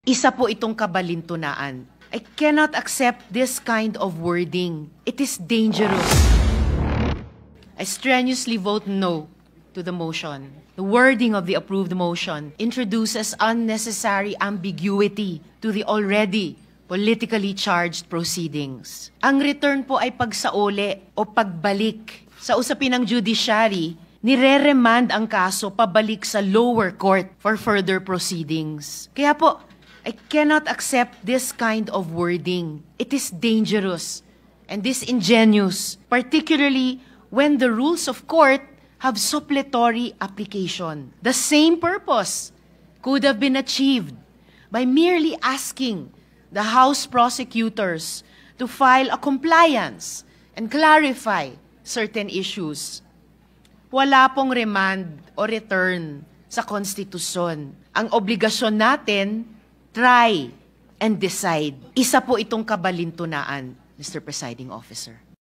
Isa po itong kabalintunaan. I cannot accept this kind of wording. It is dangerous. I strenuously vote no to the motion. The wording of the approved motion introduces unnecessary ambiguity to the already politically charged proceedings. Ang return po ay pagsauli o pagbalik. Sa usapin ng judiciary, nire-remand ang kaso pabalik sa lower court for further proceedings. Kaya po, I cannot accept this kind of wording. It is dangerous and disingenuous, particularly when the rules of court have suppletory application. The same purpose could have been achieved by merely asking the House prosecutors to file a compliance and clarify certain issues. Wala pong remand o return sa konstitusyon. Ang obligasyon natin, try and decide. Isa po itong kabalintunaan, Mr. Presiding Officer.